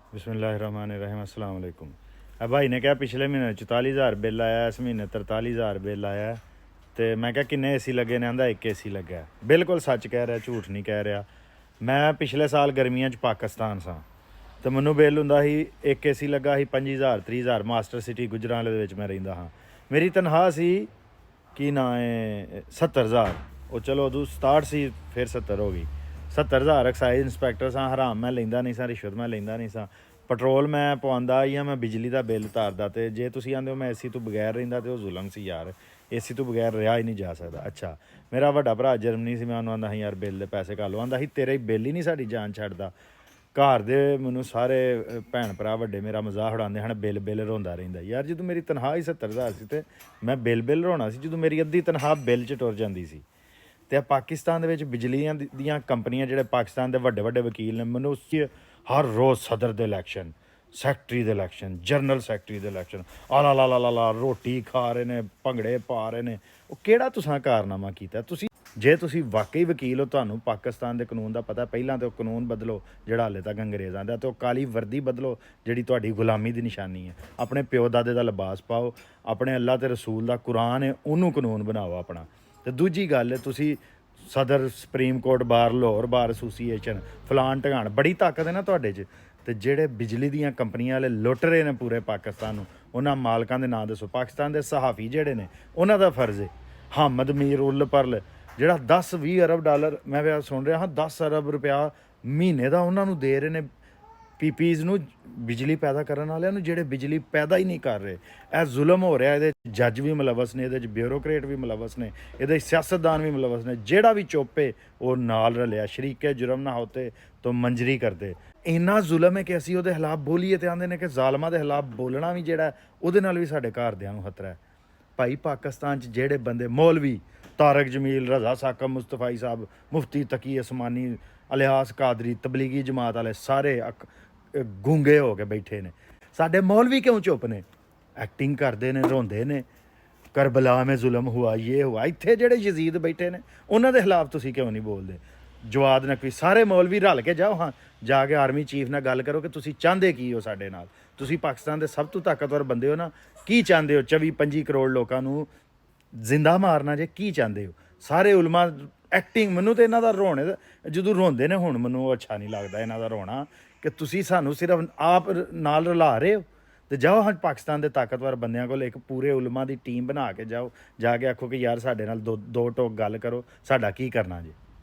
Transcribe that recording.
बिस्मिल्लाहिर्रहमानिर्रहीम अस्सलाम वालेकुम। अब भाई ने कहा पिछले महीने 44,000 बिल आया, इस महीने 43,000 बिल आया। तो मैं क्या किन्ने AC लगे ने? आंदा एक AC लग्या। बिल्कुल सच कह रहा, झूठ नहीं कह रहा। मैं पिछले साल गर्मियां पाकिस्तान सा तो मैनू बिल हुंदा ही एक AC लगा ही 25,000 30,000 मास्टर सिटी गुजरांवाले दे विच मैं रहिंदा हाँ। मेरी तनख्वाह सी कि ना है 70,000। वो चलो उदू 67 सी, फिर 70 हो गई। 70,000 एक्साइज इंस्पैक्टर सा, हराम मैं लेंदा नहीं सा, रिश्वत मैं लेंदा नहीं सा। पेट्रोल मैं पवांदा या मैं बिजली का बिल तारदा। तो जे तुसीं आंदे हो मैं AC तो बगैर रहिंदा तो जुलम सी यार। AC तो बगैर रहा ही नहीं जा सकता। अच्छा, मेरा वड्डा भरा जर्मनी से, मैं उन्होंने आंदा ही यार बिल दे पैसे घालो। आंदा ही तेरा ही बिल ही नहीं साडी जान छड्डदा। घर दे मैनू सारे भैन भरा वड्डे मेरा मजाक उड़ाते हैं, बिल बिल रोंदा रहिंदा। यार जो मेरी तनख्वाह ही 70,000 सी ते मैं बिल रोना सी, जो मेरी अद्धी तनख्वाह बिल च टुर जांदी सी। तो पाकिस्तान दे विच बिजलियां दियां कंपनियां जिहड़े पाकिस्तान के वड्डे वड्डे वकील ने, मैनू हर रोज़ सदर दे इलैक्शन, सैकटरी दे इलैक्शन, जनरल सैकटरी दे इलैक्शन, आला ला ला ला ला रोटी खा रहे ने, भंगड़े पा रहे ने। वो किहड़ा तुसां कारनामा कीता? तुसीं जे तुसीं वाकई वकील हो, तुहानूं पाकिस्तान के कानून का पता, पहलां तो कानून बदलो जिहड़ा हाले तक अंग्रेज़ां दा, तो काली वर्दी बदलो जिहड़ी तुहाडी गुलामी की निशानी है। अपने प्यो दादे का लिबास पाओ, अपने अल्लाह ते रसूल का कुरान है उन्होंने कानून बनाओ अपना। तो दूजी गल तुसी सदर सुप्रीम कोर्ट बार, लाहौर बार एसोसीएशन, फलान ढगान, बड़ी ताकत है ना तुहाडे च। तो जेडे बिजली दियां कंपनियां वाले लुट रहे हैं पूरे पाकिस्तान, उन्होंने मालकां दे नाम दसो। पाकिस्तान के सहाफ़ी जेडे ने उन्हों का फर्ज है। हामद मीर उल परल जिहड़ा 10-20 अरब डॉलर, मैं सुन रहा हाँ 10 अरब रुपया महीने का उन्होंने दे रहे हैं PPs ਨੂੰ ਬਿਜਲੀ ਪੈਦਾ ਕਰਨ ਵਾਲਿਆਂ ਨੂੰ, ਜਿਹੜੇ ਬਿਜਲੀ ਪੈਦਾ ਹੀ ਨਹੀਂ ਕਰ ਰਹੇ। ਇਹ ਜ਼ੁਲਮ ਹੋ ਰਿਹਾ। ਇਹਦੇ ਜੱਜ ਵੀ ਮੁਲਵਸ ਨੇ, ਇਹਦੇ 'ਚ ਬਿਊਰੋਕਰੇਟ ਵੀ ਮੁਲਵਸ ਨੇ, ਇਹਦੇ ਸਿਆਸਤਦਾਨ ਵੀ ਮੁਲਵਸ ਨੇ। ਜਿਹੜਾ ਵੀ ਚੋਪੇ ਉਹ ਨਾਲ ਰਲਿਆ, ਸ਼ਰੀਕੇ ਜੁਰਮ ਨਾ ਹੋਤੇ तो मंजरी करते। ਇੰਨਾ ਜ਼ੁਲਮ ਹੈ ਕਿ ਅਸੀਂ ਉਹਦੇ ਖਿਲਾਫ ਬੋਲੀਏ ਤੇ ਆਂਦੇ ਨੇ ਕਿ ਜ਼ਾਲਮਾਂ ਦੇ ਖਿਲਾਫ ਬੋਲਣਾ ਵੀ ਜਿਹੜਾ ਉਹਦੇ ਨਾਲ ਵੀ ਸਾਡੇ ਘਰਦਿਆਂ ਨੂੰ ਖਤਰਾ ਹੈ। ਭਾਈ ਪਾਕਿਸਤਾਨ 'ਚ ਜਿਹੜੇ ਬੰਦੇ ਮੌਲਵੀ ਤਾਰਕ ਜਮੀਲ, ਰਜ਼ਾ ਸਾਕਮ ਮੁਸਤਫਾਈ ਸਾਹਿਬ, ਮੁਫਤੀ ਤਕੀ ਅਸਮਾਨੀ, ਅਲਿਆਸ ਕਾਦਰੀ, ਤਬਲੀਗੀ ਜਮਾਤ ਵਾਲੇ ਸਾਰੇ ਗੂੰਗੇ ਹੋ ਕੇ ਬੈਠੇ ਨੇ। ਸਾਡੇ ਮੌਲਵੀ ਕਿਉਂ ਚੁੱਪ ਨੇ? ਐਕਟਿੰਗ ਕਰਦੇ ਨੇ, ਰੋਂਦੇ ਨੇ, ਕਰਬਲਾ में जुल्म हुआ, ये हुआ। ਇੱਥੇ ਜਿਹੜੇ ਯਜ਼ੀਦ ਬੈਠੇ ਨੇ ਉਹਨਾਂ ਦੇ ਖਿਲਾਫ ਤੁਸੀਂ ਕਿਉਂ ਨਹੀਂ ਬੋਲਦੇ? ਜਵਾਦ ਨਕਵੀ, ਸਾਰੇ ਮੌਲਵੀ ਰਲ ਕੇ ਜਾਓ, ਹਾਂ ਜਾ ਕੇ ਆਰਮੀ ਚੀਫ ਨਾਲ ਗੱਲ ਕਰੋ ਕਿ ਤੁਸੀਂ ਚਾਹੁੰਦੇ ਕੀ ਹੋ ਸਾਡੇ ਨਾਲ। ਤੁਸੀਂ ਪਾਕਿਸਤਾਨ ਦੇ ਸਭ ਤੋਂ ਤਾਕਤਵਰ ਬੰਦੇ ਹੋ ਨਾ, ਕੀ ਚਾਹੁੰਦੇ ਹੋ? 24-25 ਕਰੋੜ ਲੋਕਾਂ ਨੂੰ ਜ਼ਿੰਦਾ ਮਾਰਨਾ ਜੇ ਕੀ ਚਾਹੁੰਦੇ ਹੋ? ਸਾਰੇ ਉਲਮਾ ਐਕਟਿੰਗ, ਮੈਨੂੰ ਤਾਂ ਇਹਨਾਂ ਦਾ ਰੋਣੇ ਜਦੋਂ ਰੋਂਦੇ ਨੇ ਹੁਣ ਮੈਨੂੰ ਅੱਛਾ ਨਹੀਂ ਲੱਗਦਾ ਇਹਨਾਂ ਦਾ ਰੋਣਾ, ਕਿ ਤੁਸੀਂ ਸਾਨੂੰ ਸਿਰਫ ਆਪ ਨਾਲ ਰਲਾ ਰਹੇ ਹੋ। तो जाओ हाँ पाकिस्तान के ताकतवर बंदियां को एक पूरे उलमा की टीम बना के जाओ, जाके आखो कि यार साडे नाल दो टोक गल करो, साडा की करना जी।